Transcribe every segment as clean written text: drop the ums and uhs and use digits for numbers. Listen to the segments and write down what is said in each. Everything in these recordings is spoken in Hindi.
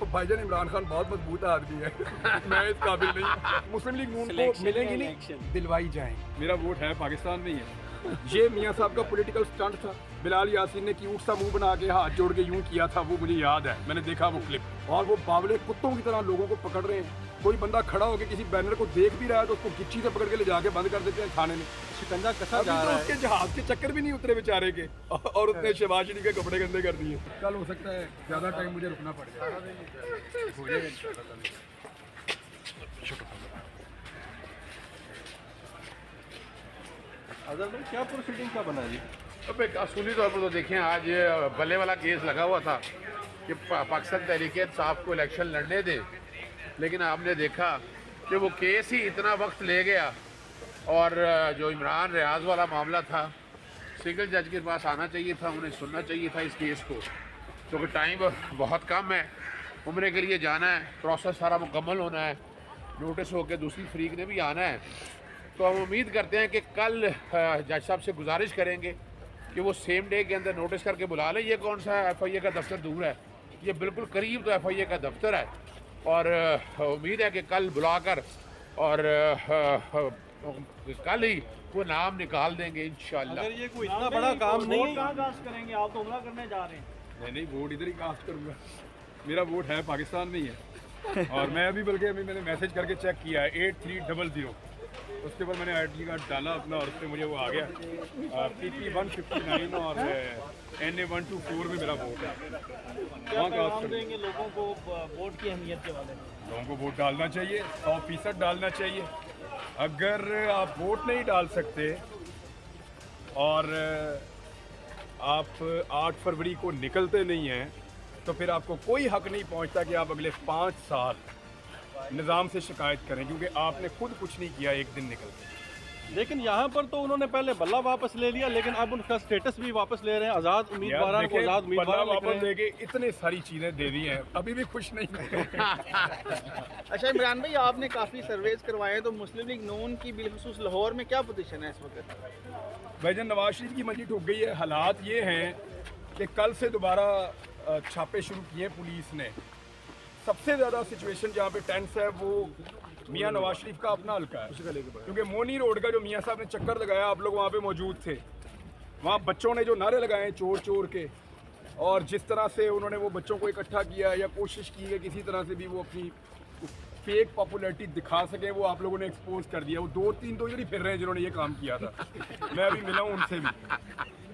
तो भाईजान इमरान खान बहुत मजबूत आदमी है मैं इस काबिल नहीं। मुस्लिम लीग नून को मिलेंगी नहीं, दिलवाई जाएंगे। मेरा वोट है पाकिस्तान में ही है। ये मियाँ साहब का पॉलिटिकल स्टंट था। बिलाल यासीन ने क्यूट सा मुंह बना के हाथ जोड़ के यूं किया था, वो मुझे याद है, मैंने देखा वो क्लिप। और वो बावले कुत्तों की तरह लोगों को पकड़ रहे हैं। कोई बंदा खड़ा होकर किसी बैनर को देख भी रहा है तो उसको गिच्ची से पकड़ के ले जाके बंद कर देते हैं थाने में। शिकंजा कसा जा रहा है। उसके जहाज के चक्कर भी नहीं उतरे बेचारे के और उसने शहबाज शरीफ के कपड़े गंदे कर दिए। कल हो सकता है ज्यादा टाइम मुझे रुकना पड़ जाए। अजहर भाई क्या प्रोसीडिंग का बना जी? अब एक असूली तौर पर तो देखें, आज ये बल्ले वाला केस लगा हुआ था कि पाकिस्तान तहरीक इंसाफ को इलेक्शन लड़ने दे, लेकिन आपने देखा कि वो केस ही इतना वक्त ले गया। और जो इमरान रियाज वाला मामला था, सिंगल जज के पास आना चाहिए था, उन्हें सुनना चाहिए था इस केस को, क्योंकि टाइम बहुत कम है। उम्रे के लिए जाना है, प्रोसेस सारा मुकम्मल होना है, नोटिस होकर दूसरी फरीक ने भी आना है। तो हम उम्मीद करते हैं कि कल जज साहब से गुजारिश करेंगे कि वो सेम डे के अंदर नोटिस करके बुला लें। ये कौन सा FIA का दफ्तर दूर है, ये बिल्कुल करीब तो FIA का दफ्तर है। और उम्मीद है कि कल बुलाकर और कल ही वो नाम निकाल देंगे इंशाल्लाह। अगर ये कोई इतना बड़ा काम नहीं है, कहाँ कास्ट करेंगे आप? तो हमला करने जा रहे हैं। नहीं, वोट इधर ही कास्ट करूँगा। मेरा वोट है पाकिस्तान में ही है। और मैं अभी मैंने मैसेज करके चेक किया है 8300। उसके बाद मैंने ID कार्ड डाला अपना और उससे मुझे वो आ गया PP 159 और NA 124 में मेरा वोट है। क्या पैगाम देंगे लोगों को वोट की अहमियत के बारे में? लोगों को वोट डालना चाहिए, 100% डालना चाहिए। अगर आप वोट नहीं डाल सकते और आप 8 फरवरी को निकलते नहीं हैं तो फिर आपको कोई हक नहीं पहुंचता कि आप अगले 5 साल निज़ाम से शिकायत करें, क्योंकि आपने खुद कुछ नहीं किया एक दिन निकल के। लेकिन यहाँ पर तो उन्होंने पहले बल्ला वापस ले लिया, लेकिन अब उनका स्टेटस भी वापस ले रहे हैं। आज़ाद उम्मीदवार को आज़ाद उम्मीदवार वापस देके इतने सारी चीज़ें दे दी हैं, अभी भी खुश नहीं है। अच्छा इमरान भाई, आपने काफ़ी सर्वेज करवाए हैं, तो मुस्लिम लीग नून की बिलखुसूस लाहौर में क्या पोजीशन है इस वक्त? भाईजान नवाज शरीफ की मंडी ठुक गई है। हालात ये हैं कि कल से दोबारा छापे शुरू किए पुलिस ने। सबसे ज़्यादा सिचुएशन जहाँ पे टेंस है वो मियाँ नवाज शरीफ का अपना हल्का है, क्योंकि मोनी रोड का जो मियाँ साहब ने चक्कर लगाया, आप लोग वहाँ पे मौजूद थे। वहाँ बच्चों ने जो नारे लगाए चोर चोर के, और जिस तरह से उन्होंने वो बच्चों को इकट्ठा किया या कोशिश की है किसी तरह से भी वो अपनी फेक पॉपुलैरिटी दिखा सके, वो आप लोगों ने एक्सपोज कर दिया। वो 2-3 तो इधर ही फिर रहे हैं जिन्होंने ये काम किया था। मैं अभी मिला हूँ उनसे भी।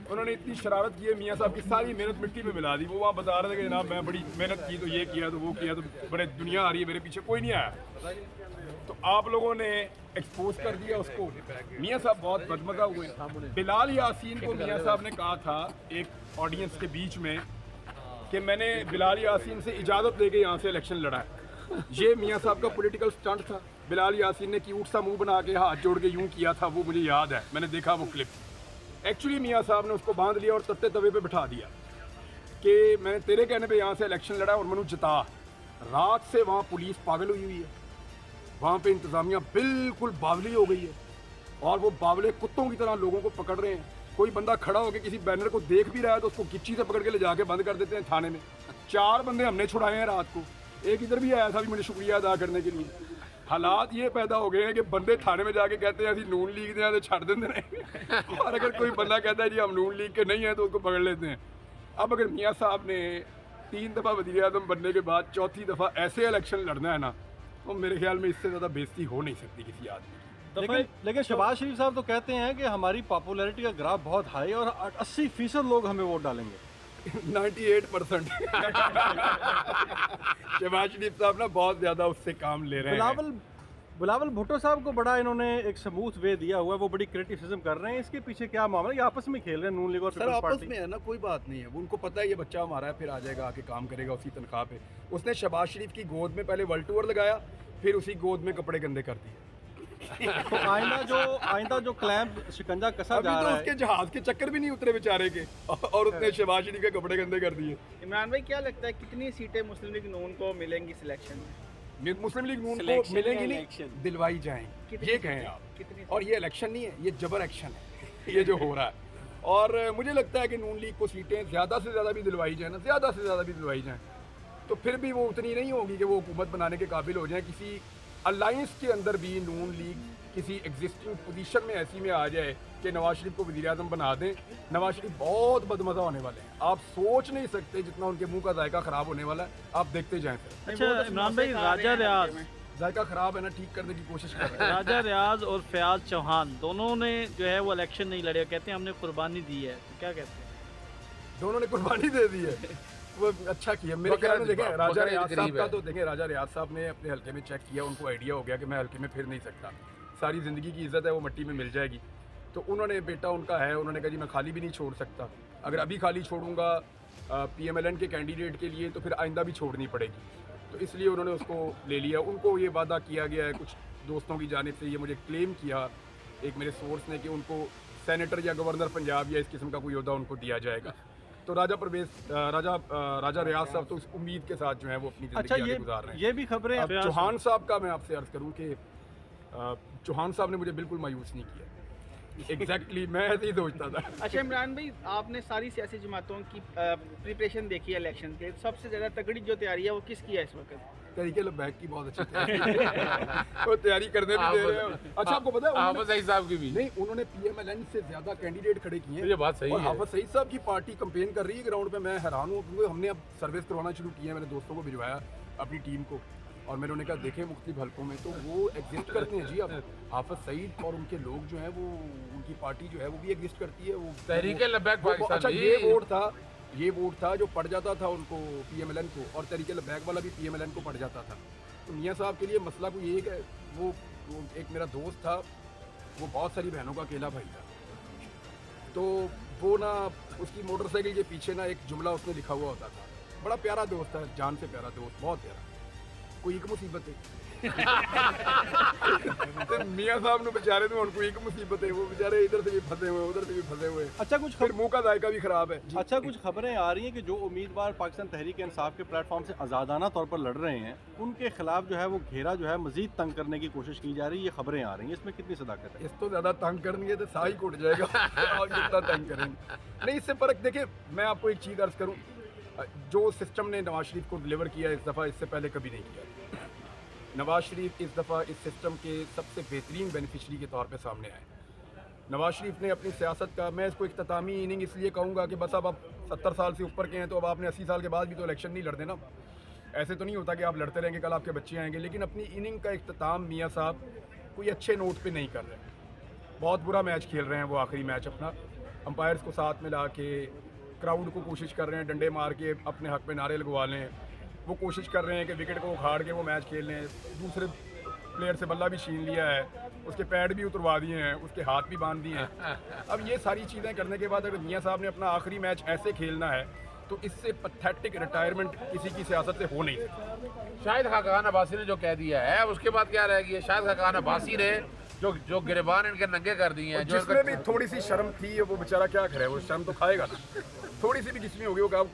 उन्होंने इतनी शरारत की है, मियाँ साहब की सारी मेहनत मिट्टी में मिला दी। वो वहाँ बता रहे थे कि जनाब मैं बड़ी मेहनत की, तो ये किया तो वो किया, तो बड़े दुनिया आ रही है मेरे पीछे, कोई नहीं आया। तो आप लोगों ने एक्सपोज कर दिया उसको। मियाँ साहब बहुत बदमगा हुए। बिलाल यासीन को मियाँ साहब ने कहा था एक ऑडियंस के बीच में कि मैंने बिलाल यासीन से इजाज़त लेके यहाँ से इलेक्शन लड़ा है। ये मियाँ साहब का पॉलिटिकल स्टंट था। बिलाल यासीन ने क्यूट सा मुंह बना के हाथ जोड़ के यूं किया था, वो मुझे याद है, मैंने देखा वो क्लिप। एक्चुअली मियाँ साहब ने उसको बांध लिया और तत्ते तवे पे बिठा दिया कि मैंने तेरे कहने पे यहाँ से इलेक्शन लड़ा और मैंने जिता। रात से वहाँ पुलिस पागल हुई हुई है, वहाँ पे इंतज़ामिया बिल्कुल बावली हो गई है और वो बावले कुत्तों की तरह लोगों को पकड़ रहे हैं। कोई बंदा खड़ा होकर किसी बैनर को देख भी रहा है तो उसको गिच्ची से पकड़ के ले जाके बंद कर देते हैं थाने में। 4 बंदे हमने छुड़ाए हैं रात को, एक इधर भी आया था भी मुझे शुक्रिया अदा करने के लिए। हालात ये पैदा हो गए हैं कि बंदे थाने में जाके कहते हैं अभी नून लीग ने छड़ देते हैं और अगर कोई बंदा कहता है जी हम नून लीग के नहीं हैं तो उसको पकड़ लेते हैं। अब अगर मियाँ साहब ने 3 दफ़ा वज़ीर-ए-आज़म बनने के बाद 4थी दफ़ा ऐसे इलेक्शन लड़ना है ना, तो मेरे ख्याल में इससे ज़्यादा बेइज्जती हो नहीं सकती किसी आदमी की। लेकिन शहबाज शरीफ साहब तो कहते हैं कि हमारी पॉपुलैरिटी का ग्राफ बहुत हाई है और 80% लोग हमें वोट डालेंगे। 98% शहबाज शरीफ साहब ना बहुत ज़्यादा उससे काम ले रहे हैं। बिलावल भुट्टो साहब को बड़ा इन्होंने एक स्मूथ वे दिया हुआ है, वो बड़ी क्रिटिसिज्म कर रहे हैं। इसके पीछे क्या मामला है? ये आपस में खेल रहे हैं नून लीग और सर पीपल्स आपस पार्टी में है ना, कोई बात नहीं है। वो उनको पता है ये बच्चा हमारा है, फिर आ जाएगा आके काम करेगा उसी तनख्वाह पे। उसने शहबाज शरीफ की गोद में पहले वर्ल्ड टूर लगाया, फिर उसी गोद में कपड़े गंदे कर दिए। तो आइंदा जो क्लैंप शिकंजा कसा अभी जा तो रहा उसके है। जहाज के चक्कर भी नहीं उतरे बेचारे के और उसने शहबाज शरीफ के कपड़े गंदे कर दिए। इमरान भाई, क्या लगता है कितनी सीटें मुस्लिम लीग नून को मिलेंगी सिलेक्शन में? मुस्लिम लीग नून को मिलेंगी नहीं, दिलवाई जाएंगी, ये कहें आप। कितनी? और ये इलेक्शन नहीं है, ये जबर एक्शन है ये जो हो रहा है। और मुझे लगता है कि नून लीग को सीटें ज़्यादा से ज़्यादा भी दिलवाई जाए ना, ज़्यादा से ज़्यादा भी दिलवाई जाएँ, तो फिर भी वो उतनी नहीं होगी कि वो हुकूमत बनाने के काबिल हो जाए। किसी अलायंस के अंदर भी नून लीग किसी एग्जिस्टिंग पोजीशन में ऐसी में आ जाए कि नवाज शरीफ को वज़ीर आज़म बना दें, नवाज शरीफ बहुत बदमज़ा होने वाले हैं। आप सोच नहीं सकते जितना उनके मुंह का जायका ख़राब होने वाला है। आप देखते जाएं सर। अच्छा इमरान भाई, राजा रियाज जायका ख़राब है ना, ठीक करने की कोशिश कर रहे हैं। राजा रियाज और फयाज चौहान दोनों ने जो है वो इलेक्शन नहीं लड़े, कहते हैं हमने कुर्बानी दी है, तो क्या कहते हैं? दोनों ने कुर्बानी दे दी है, वो अच्छा किया मेरे ख्याल में। देखें राजा बकरा रियाज साहब गरीब का है। तो देखें, राजा रियाज साहब ने अपने हल्के में चेक किया, उनको आइडिया हो गया कि मैं हल्के में फिर नहीं सकता, सारी ज़िंदगी की इज़्ज़त है वो मिट्टी में मिल जाएगी। तो उन्होंने, बेटा उनका है, उन्होंने कहा जी मैं खाली भी नहीं छोड़ सकता, अगर अभी खाली छोड़ूंगा PMLN के कैंडिडेट के लिए तो फिर आइंदा भी छोड़नी पड़ेगी। तो इसलिए उन्होंने उसको ले लिया। उनको ये वादा किया गया है कुछ दोस्तों की जानिब से, ये मुझे क्लेम किया एक मेरे सोर्स ने कि उनको सेनेटर या गवर्नर पंजाब या इस किस्म का कोई ओहदा उनको दिया जाएगा। तो राजा रियाज साहब तो उस उम्मीद के साथ जो है वो अपनी अच्छा, ज़िंदगी आगे गुजार रहे हैं। ये भी खबरें अब चौहान साहब का मैं आपसे अर्ज़ करूं कि चौहान साहब ने मुझे बिल्कुल मायूस नहीं किया। एग्जैक्टली मैं ऐसे ही सोचता था। अच्छा इमरान भाई, आपने सारी सियासी जमातों की प्रिपरेशन देखी है इलेक्शन के, सबसे ज़्यादा तगड़ी जो तैयारी है वो किसकी है इस वक्त? तरीके लबैक की बहुत अच्छी तैयारी वो तैयारी करने भी दे रहे हैं। अच्छा आपको पता है हाफिज सईद साहब की भी नहीं, उन्होंने PMLN से ज़्यादा कैंडिडेट खड़े किए हैं। ये बात सही और है। हाफिज सईद साहब की पार्टी कैंपेन कर रही है ग्राउंड पे। मैं हैरान हूँ क्योंकि हमने अब सर्विस करवाना शुरू किया है, मैंने दोस्तों को भिजवाया अपनी टीम को, और मैंने उन्हें कहा देखें मुख्तलिफ हलकों में तो वो एग्जिस्ट करते हैं जी। अब हाफिज सईद और उनके लोग जो हैं वो, उनकी पार्टी जो है वो भी एग्जिस्ट करती है। वो तहरीके लबैक पाकिस्तान अच्छा भी। ये वोट था जो पड़ जाता था उनको PMLN को, और तहरीके लबैक वाला भी PMLN को पड़ जाता था। तो मियाँ साहब के लिए मसला कोई एक है, वो एक मेरा दोस्त था, वो बहुत सारी बहनों का अकेला भाई था, तो वो ना उसकी मोटरसाइकिल के पीछे ना एक जुमला उसने लिखा हुआ होता था, बड़ा प्यारा दोस्त है, जान से प्यारा दोस्त, बहुत प्यारा, कोई एक मुसीबत है। तो मियाँ साहब ने बेचारे ने उनको एक मुसीबत है, वो बेचारे इधर से भी फंसे हुए, उधर से भी फंसे हुए। अच्छा कुछ फिर मुंह का जायका भी खराब है। अच्छा कुछ खबरें आ रही हैं कि जो उम्मीदवार पाकिस्तान तहरीक इंसाफ के प्लेटफॉर्म से आज़ादाना तौर पर लड़ रहे हैं, उनके खिलाफ जो है वो घेरा जो है मजीद तंग करने की कोशिश की जा रही है, ये खबरें आ रही हैं, इसमें कितनी सदाकत है? इस तो ज़्यादा तंग करेंगे तो सा ही उठ जाएगा। और कितना तंग करेंगे नहीं, इससे फ़र्क देखिए, मैं आपको एक चीज़ अर्ज़ करूँ, जो सिस्टम ने नवाज शरीफ को डिलीवर किया इस दफ़ा, इससे पहले कभी नहीं किया। नवाज शरीफ इस दफ़ा इस सिस्टम के सबसे बेहतरीन बेनिफिशरी के तौर पे सामने आए। नवाज शरीफ ने अपनी सियासत का, मैं इसको इख्तितामी इनिंग इसलिए कहूँगा कि बस अब आप 70 साल से ऊपर के हैं तो अब आपने 80 साल के बाद भी तो इलेक्शन नहीं लड़ते ना। ऐसे तो नहीं होता कि आप लड़ते रहेंगे, कल आपके बच्चे आएंगे। लेकिन अपनी इनिंग का इख्तिताम मियाँ साहब कोई अच्छे नोट पर नहीं कर रहे। बहुत बुरा मैच खेल रहे हैं वो, आखिरी मैच अपना, अंपायर्स को साथ में ला के, क्राउड को कोशिश कर रहे हैं डंडे मार के अपने हक में नारे लगवा लें, वो कोशिश कर रहे हैं कि विकेट को उखाड़ के वो मैच खेल लें। दूसरे प्लेयर से बल्ला भी छीन लिया है, उसके पैड भी उतरवा दिए हैं, उसके हाथ भी बांध दिए हैं। अब ये सारी चीज़ें करने के बाद अगर मियाँ साहब ने अपना आखिरी मैच ऐसे खेलना है तो इससे पैथेटिक रिटायरमेंट किसी की सियासत से हो नहीं सकती। शाहिद खाकान अब्बासी ने जो कह दिया है, अब उसके बाद क्या रह गया? शाहिद खाकान अब्बासी ने जो गिरबान इनके नंगे कर दिए हैं, जो जिसमें भी थोड़ी सी शर्म थी वो बेचारा क्या करे, वो शर्म तो खाएगा ना। थोड़ी सी भी किसी होगी वो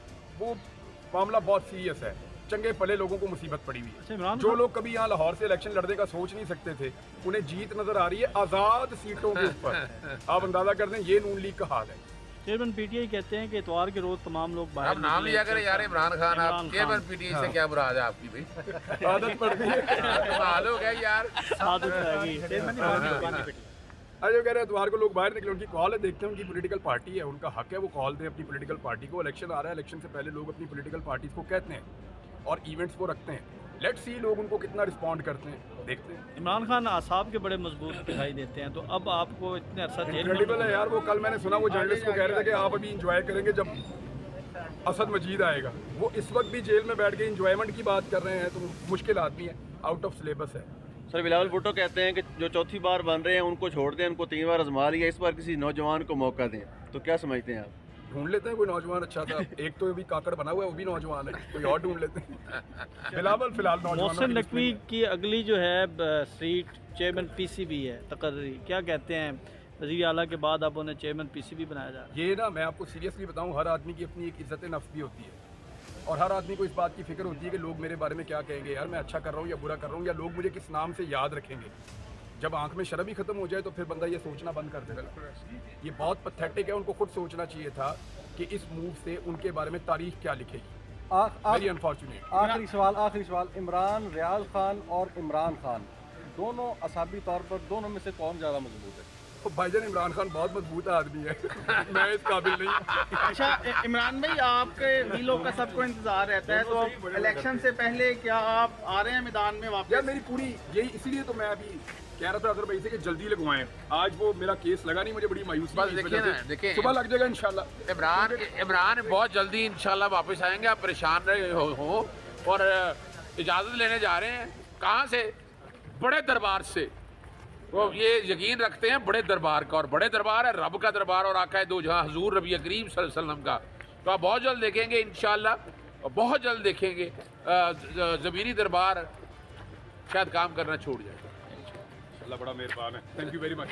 मामला बहुत सीरियस है। चंगे पले लोगों को मुसीबत पड़ी हुई अच्छा, है। इमरान जो लोग कभी यहाँ लाहौर से इलेक्शन लड़ने का सोच नहीं सकते थे, उन्हें जीत नजर आ रही है आज़ाद सीटों के ऊपर। आप अंदाजा कर दें ये नून लीग का हाल है। चेयरमैन PTI कहते हैं कि इतवार के रोज तमाम लोग बाहर आप नाम लिया करें यार इमरान खान। आप इमरान चेयरमैन खान। PTI से क्या बुराद है आपकी भाई? आदत पड़ गई है। हाल हो गया यार। आदत रहेगी। आज वो कह रहे हैं इतवार को लोग बाहर निकले, उनकी कॉल है, देखते हैं उनकी पॉलिटिकल पार्टी है, उनका हक है वो कॉल दें अपनी पॉलिटिकल पार्टी को। इलेक्शन आ रहा है, इलेक्शन से पहले लोग अपनी पॉलिटिकल पार्टीज को कहते हैं और इवेंट्स को रखते हैं। लेट्स सी लोग उनको कितना रिस्पॉन्ड करते हैं, देखते हैं। इमरान खान आसाब के बड़े मजबूत दिखाई देते हैं, तो अब आपको इतने अरसा जेल में इनक्रेडिबल है यार वो। कल मैंने सुना वो जर्नलिस्ट को कह रहे थे कि आप अभी इंजॉय करेंगे जब असद मजीद आएगा। वो इस वक्त भी जेल में बैठ के इंजॉयमेंट की बात कर रहे हैं, तो मुश्किल आदमी है, आउट ऑफ सिलेबस है। सर बिलावल भुट्टो कहते हैं कि जो चौथी बार बन रहे हैं उनको छोड़ दें, उनको 3 बार आजमा लिया, इस बार किसी नौजवान को मौका दें, तो क्या समझते हैं आप? ढूंढ लेते हैं कोई नौजवान अच्छा था। एक तो अभी काकड़ बना हुआ है, वो भी नौजवान है, कोई और ढूंढ लेते हैं। बिलावल फिलहाल मोहसिन नौजवान नकवी की अगली जो है सीट चेयरमैन PCB है तकर्री, क्या कहते हैं? वज़ीर आला के बाद अब उन्हें चेयरमैन PCB बनाया जा रहा है। ये ना मैं आपको सीरियसली बताऊं, हर आदमी की अपनी एक इज्जत नफ्स भी होती है और हर आदमी को इस बात की फिक्र होती है कि लोग मेरे बारे में क्या कहेंगे, यार मैं अच्छा कर रहा हूँ या बुरा कर रहा हूँ, या लोग मुझे किस नाम से याद रखेंगे। जब आंख में शर्म ही खत्म हो जाए तो फिर बंदा ये सोचना बंद कर देगा। ये बहुत पैथेटिक है, उनको खुद सोचना चाहिए था कि इस मूव से उनके बारे में तारीख क्या लिखेगी। Very unfortunate. आखिरी सवाल, इमरान, रियाज खान और इमरान खान दोनों असाबी तौर पर, दोनों में से कौन ज़्यादा मजबूत है? तो भाईजान इमरान खान बहुत मजबूत आदमी है मैं इस काबिल नहीं। अच्छा इमरान भाई, आपके दिलों का सबको इंतजार रहता है, तो इलेक्शन से पहले क्या आप आ रहे हैं मैदान में वापस? यार मेरी पूरी यही, इसीलिए तो मैं अभी कह रहा था अगर भाई से कि जल्दी लगवाएं। आज वो मेरा केस लगा नहीं, मुझे बड़ी मायूसी बस हुई इस देखिए वजह ना, से। देखिए सुबह लग जाएगा इंशाल्लाह। इमरान बहुत जल्दी इंशाल्लाह वापस आएंगे। आप परेशान रहे हो और इजाज़त लेने जा रहे हैं। कहाँ से? बड़े दरबार से। वो ये यकीन रखते हैं बड़े दरबार का, और बड़े दरबार है रब का दरबार और आका है दो जहाँ हुजूर नबी करीम सल्लल्लाहु अलैहि वसल्लम का। तो आप बहुत जल्द देखेंगे इंशाल्लाह, बहुत जल्द देखेंगे ज़मीनी दरबार शायद काम करना छोड़ जाए। अल्लाह बड़ा मेहरबान है। Thank you very much.